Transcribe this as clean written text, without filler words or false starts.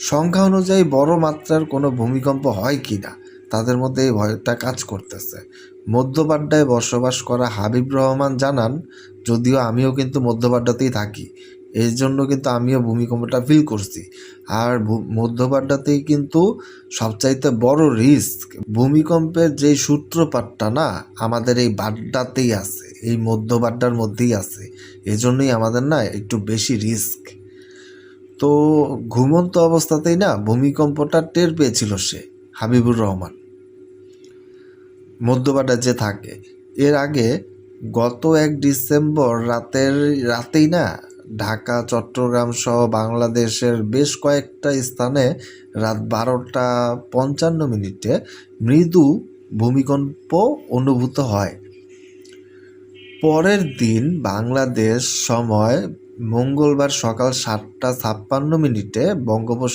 সংখ্যা অনুযায়ী বড় মাত্রার কোনো ভূমিকম্প হয় কি না তাদের মধ্যে এই ভয়টা কাজ করতেছে। মধ্যবাড্ডায় বসবাস করা হাবিব রহমান জানান, যদিও আমিও কিন্তু মধ্যবাড্ডাতেই থাকি, এই জন্য কিন্তু আমিও ভূমিকম্পটা ফিল করছি। আর মধ্যবাড্ডাতেই কিন্তু সবচাইতে বড় রিস্ক ভূমিকম্পের যেই সূত্রপাতটা না আমাদের এই বাড্ডাতেই আছে, এই মধ্যবাড্ডার মধ্যেই আছে। এই জন্যই আমাদের না একটু বেশি রিস্ক। তো ঘুমন্ত অবস্থাতেই না ভূমিকম্পটা টের পেয়েছিল সে, হাবিবুর রহমান, মধ্যবাড্ডা যে থাকে। এর আগে গত 1 ডিসেম্বর রাতেই না ঢাকা, চট্টগ্রাম সহ বাংলাদেশের বেশ কয়েকটা স্থানে রাত 12:55 মৃদু ভূমিকম্প অনুভূত হয়। পরের দিন বাংলাদেশ সময় মঙ্গলবার সকাল 7:56 বঙ্গোপসাগর